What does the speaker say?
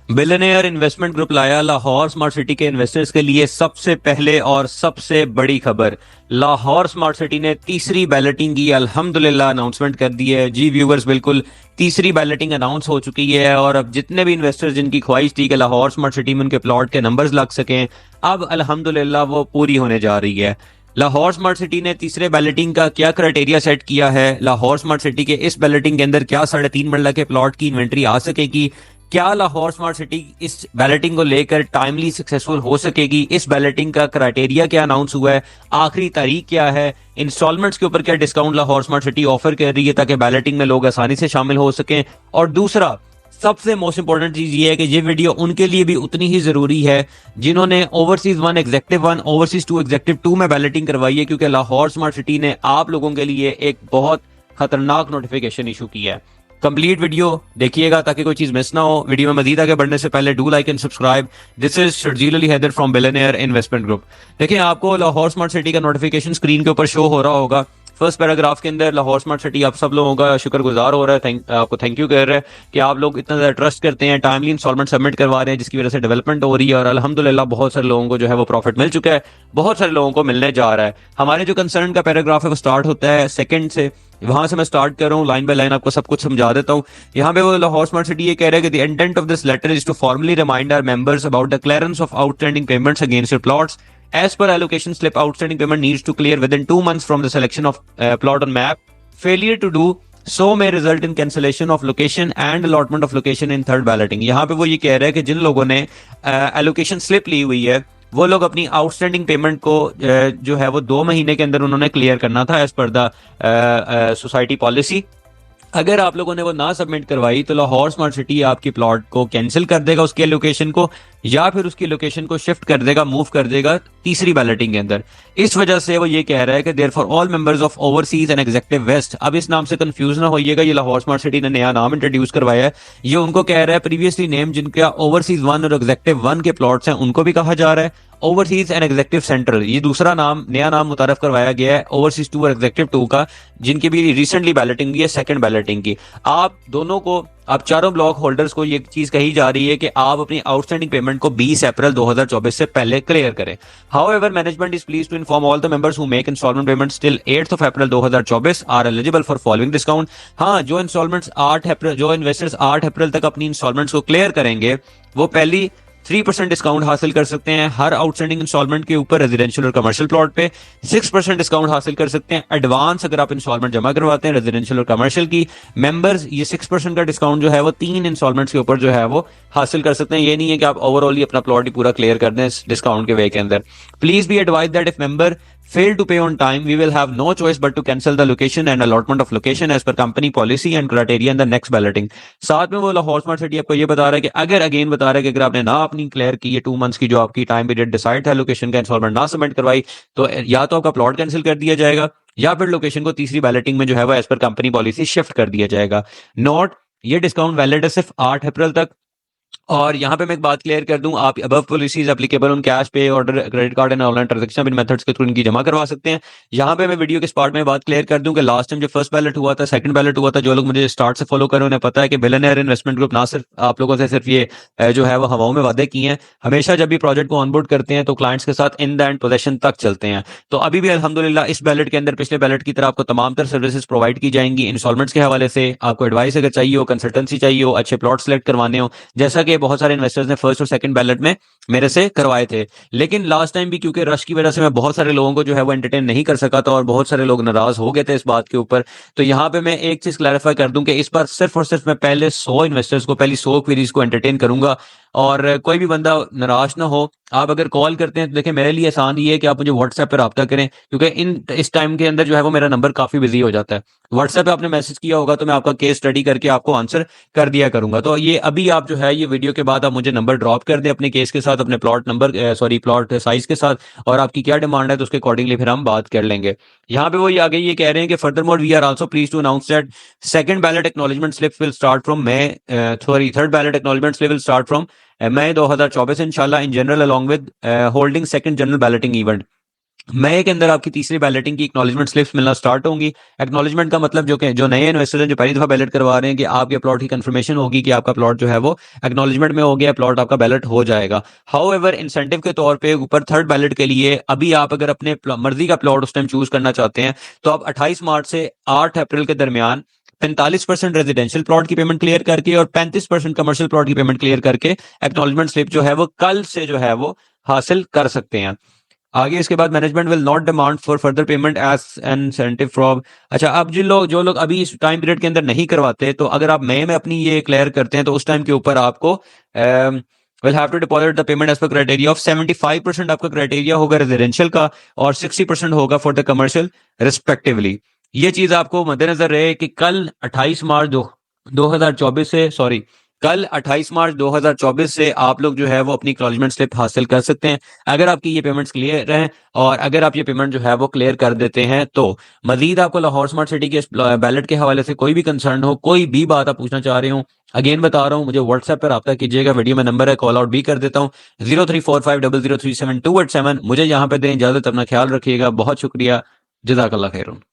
Billionaire investment group लाया Lahore smart city के investors के लिए सबसे पहले और सबसे बड़ी खबर। लाहौर स्मार्ट सिटी ने तीसरी बैलेटिंग की अल्हम्दुलिल्लाह अनाउंसमेंट कर दी है। जी व्यूवर्स, बिल्कुल तीसरी बैलेटिंग अनाउंस हो चुकी है और अब जितने भी इन्वेस्टर्स जिनकी ख्वाहिश थी कि लाहौर स्मार्ट सिटी में उनके प्लॉट के नंबर्स लग सकें, अब अल्हम्दुलिल्लाह वो पूरी होने जा रही है। लाहौर स्मार्ट सिटी ने तीसरे बैलेटिंग का क्या क्राइटेरिया सेट किया है, लाहौर स्मार्ट सिटी के इस बैलेटिंग के अंदर क्या 3.5 मरला के प्लॉट की इन्वेंट्री आ सकेगी, क्या लाहौर स्मार्ट सिटी इस बैलेटिंग को लेकर टाइमली सक्सेसफुल हो सकेगी, इस बैलेटिंग का क्राइटेरिया क्या अनाउंस हुआ है, आखिरी तारीख क्या है, इंस्टॉलमेंट्स के ऊपर क्या discount Lahore smart city offer कर रही है ताकि बैलेटिंग में लोग आसानी से शामिल हो सकें। और दूसरा सबसे मोस्ट इंपॉर्टेंट चीज ये है कि ये वीडियो उनके लिए भी उतनी ही जरूरी है जिन्होंने ओवरसीज 1 एग्जेक्टिव 1 ओवरसीज 2 एग्जेक्टिव 2 में बैलेटिंग करवाई है, क्योंकि लाहौर स्मार्ट सिटी ने आप लोगों के लिए एक बहुत खतरनाक नोटिफिकेशन इशू किया है। कंप्लीट वीडियो देखिएगा ताकि कोई चीज मिस ना हो। वीडियो में मजीद आगे बढ़ने से पहले do like and subscribe. This is Sharjeel Ali Haider from billionaire investment group. देखिए, आपको लाहौर स्मार्ट सिटी का नोटिफिकेशन स्क्रीन के ऊपर शो हो रहा होगा। फर्स्ट पैराग्राफ के अंदर लाहौर स्मार्ट सिटी आप सब लोगों का शुक्रगुजार हो रहा है, आपको थैंक यू कर रहा है कि आप लोग इतना ज्यादा ट्रस्ट करते हैं, टाइमली इंस्टॉलमेंट सबमिट करवा रहे हैं, जिसकी वजह से डेवलपमेंट हो रही है और अल्हम्दुलिल्लाह बहुत सारे लोगों को जो है वो प्रॉफिट मिल चुका है, बहुत सारे लोगों को मिलने जा रहा है। हमारे जो कंसर्न का पैराग्राफ है वो स्टार्ट होता है सेकंड से, वहां से मैं स्टार्ट कर रहा हूँ, लाइन बाय लाइन आपको सब कुछ समझा देता हूँ। यहाँ पे वो लाहौर स्मार्ट सिटी ये कह रहा है कि the intent of this letter is to formally remind our members about the clearance of outstanding payments against your plots as per allocation slip. Outstanding payment needs to clear within 2 months from the selection of plot on map. Failure to do so may result in cancellation of location and allotment of location in third balloting. यहाँ पे वो ये कह रहा है कि जिन लोगों ने एलोकेशन स्लिप ली हुई है वो लोग अपनी आउटस्टैंडिंग पेमेंट को जो है वो 2 महीने के अंदर उन्होंने क्लियर करना था as per the society policy. अगर आप लोगों ने वो ना सबमिट करवाई तो लाहौर स्मार्ट सिटी आपकी प्लॉट को कैंसिल कर देगा, उसके लोकेशन को, या फिर उसकी लोकेशन को शिफ्ट कर देगा, मूव कर देगा तीसरी बैलेटिंग के अंदर। इस वजह से वो ये कह रहा है कि there for all members of overseas and executive west, अब इस नाम से कंफ्यूज ना होइएगा, ये लाहौर स्मार्ट सिटी ने नया नाम इंट्रोड्यूस करवाया है। ये उनको कह रहा है प्रीवियसली नेम जिनका ओवरसीज 1 और एग्जेक्टिव 1 के प्लॉट्स हैं उनको भी कहा जा रहा है। ओवरसीज एंड एग्जेक्टिव सेंट्रल, ये दूसरा नाम, नया नाम मुतारफ करवाया गया है ओवरसीज 2 और एग्जेक्टिव 2 का, जिनकी भी रिसेंटली बैलेटिंग हुई है, सेकंड बैलेटिंग की। आप दोनों को, आप चारों ब्लॉक होल्डर्स को ये चीज कही जा रही है कि आप अपनी आउटस्टैंडिंग पेमेंट को 20 अप्रैल 2024 से पहले क्लियर करें। However, management is pleased to inform all the members who make installment payments till 8 April 2024 are eligible for following discount. हाँ, जो इंस्टॉलमेंट्स 8 अप्रैल, जो इन्वेस्टर्स 8 अप्रैल तक अपनी इंस्टॉलमेंट्स को क्लियर करेंगे वो पहली 3% डिस्काउंट हासिल कर सकते हैं हर आउटस्टैंडिंग इंस्टॉलमेंट के ऊपर रेजिडेंशियल और कमर्शियल प्लॉट पे। 6% डिस्काउंट हासिल कर सकते हैं एडवांस अगर आप इंस्टॉलमेंट जमा करवाते हैं रेजिडेंशियल और कमर्शियल की। मेंबर्स ये 6% का डिस्काउंट जो है वो 3 इंस्टॉलमेंट्स के ऊपर जो है वो हासिल कर सकते हैं। ये नहीं है कि आप ओवरऑल ही अपना प्लॉट ही पूरा क्लियर कर दें इस डिस्काउंट के वे के अंदर। Please be advise that if member fail to pay on time, we will have no choice but to cancel the location and allotment of location as per company policy and criteria in the next balloting. साथ में वो Lahore smart city आपको ये बता रहा है कि अगर अगेन बता रहा है कि अगर आपने ना अपनी क्लियर की है 2 मंथ्स की जो आपकी टाइम पीरियड डिसाइड था लोकेशन का, इंस्टॉलमेंट ना सबमिट करवाई तो या तो आपका प्लॉट कैंसिल कर दिया जाएगा या फिर लोकेशन को तीसरी बैलेटिंग में जो है वो as per company policy shift कर दिया जाएगा। नोट, ये डिस्काउंट वैलिड है सिर्फ 8 अप्रैल तक। और यहाँ पे मैं एक बात क्लियर कर दूं, आप above policies applicable on cash pay order credit card and online transaction इन मेथड्स के थ्रू इनकी जमा करवा सकते हैं। यहाँ पे मैं वीडियो के स्टार्ट में बात क्लियर कर दूं कि लास्ट टाइम जो फर्स्ट बैलेट हुआ था, सेकंड बैलेट हुआ था, जो लोग मुझे स्टार्ट से फॉलो कर रहे हैं उन्हें पता है कि बिलियनियर इन्वेस्टमेंट ग्रुप ना सिर्फ आप लोगों से सिर्फ ये जो है वो हवाओं में वादे किए हैं, हमेशा जब भी प्रोजेक्ट को ऑनबोर्ड करते हैं तो क्लाइंट्स के साथ इन द एंड पोजेशन तक चलते हैं। तो अभी भी अल्हम्दुलिल्लाह इस बैलेट के अंदर पिछले बैलेट की तरह आपको तमाम तर सर्विसेज प्रोवाइड की जाएंगी। इंस्टॉलमेंट्स के हवाले से आपको एडवाइस अगर चाहिए हो, कंसल्टेंसी चाहिए हो, अच्छे प्लॉट सेलेक्ट करवाने हो, जैसा कि बहुत सारे इन्वेस्टर्स ने फर्स्ट और सेकंड बैलेट में मेरे से करवाए थे। लेकिन लास्ट टाइम भी क्योंकि रश की वजह से मैं बहुत सारे लोगों को जो है वो एंटरटेन नहीं कर सका था और बहुत सारे लोग नाराज हो गए थे इस बात के ऊपर। तो यहाँ पे मैं एक चीज क्लैरिफाई कर दूं कि इस बार सिर्फ और सिर्फ मैं पहले 100 इन्वेस्टर्स को, पहली 100 क्वेरीज को एंटरटेन करूंगा और कोई भी बंदा नाराज ना हो। आप अगर कॉल करते हैं तो देखिए मेरे लिए आसान ये है कि आप मुझे व्हाट्सएप पर रब्ता करें, क्योंकि इस टाइम के अंदर जो है वो मेरा नंबर काफी बिजी हो जाता है। व्हाट्सएप पे आपने मैसेज किया होगा तो मैं आपका केस स्टडी करके आपको आंसर कर दिया करूंगा। तो ये अभी आप जो है ये वीडियो के बाद आप मुझे नंबर ड्रॉप कर दें अपने केस के साथ, अपने प्लॉट नंबर प्लॉट साइज के साथ, और आपकी क्या डिमांड है तो उसके अकॉर्डिंगली फिर हम बात कर लेंगे। यहाँ पे वो ये आगे ये कह रहे हैं कि furthermore we are also please to announce that second ballot acknowledgement slips will start from third ballot acknowledgement slip will start from May 2024 इंशाल्लाह in general along with holding second general balloting event. मई के अंदर आपकी तीसरी balloting की acknowledgement slips मिलना start होंगी। Acknowledgement का मतलब जो नए इन्वेस्टर हैं जो पहली दफा बैलेट करवा रहे हैं कि आपके प्लॉट की कंफर्मेशन होगी कि आपका प्लॉट जो है वो एक्नॉलेजमेंट में हो गया, प्लॉट आपका बैलेट हो जाएगा। हाउ एवर इंसेंटिव के तौर पे ऊपर थर्ड बैलेट के लिए अभी आप अगर अपने मर्जी का प्लॉट उस टाइम चूज करना चाहते हैं तो आप 28 मार्च से 8 अप्रैल के दरमियान 45% रेजिडेंशियल प्लॉट की पेमेंट क्लियर करके और 35% कमर्शियल प्लॉट की पेमेंट क्लियर करके एक्नॉलेजमेंट स्लिप जो है वो कल से जो है वो हासिल कर सकते हैं। आगे इसके बाद management will not demand for further payment as an incentive from. अच्छा, अब जो लोग अभी इस टाइम पीरियड के अंदर नहीं करवाते, तो अगर आप मई में अपनी ये क्लियर करते हैं तो उस टाइम के ऊपर आपको will have to deposit the payment as per criteria of 75% आपका क्राइटेरिया होगा रेजिडेंशियल का और 60% होगा फॉर द कमर्शियल रिस्पेक्टिवली। ये चीज आपको मद्देनजर रहे कि कल 28 मार्च 2024 से सॉरी कल 28 मार्च 2024 से आप लोग जो है वो अपनी एक्नॉलेजमेंट स्लिप हासिल कर सकते हैं अगर आपकी ये पेमेंट्स क्लियर हैं। और अगर आप ये पेमेंट जो है वो क्लियर कर देते हैं तो मजीद आपको लाहौर स्मार्ट सिटी के बैलेट के हवाले से कोई भी कंसर्न हो, कोई भी बात आप पूछना चाह रहे हो, अगेन बता रहा हूँ, मुझे व्हाट्सएप पर रब्ता कीजिएगा। वीडियो में नंबर है, कॉल आउट भी कर देता हूँ 0345003728। मुझे यहाँ पे दें इजाजत, अपना ख्याल रखिएगा। बहुत शुक्रिया। जज़ाकल्लाह खैर।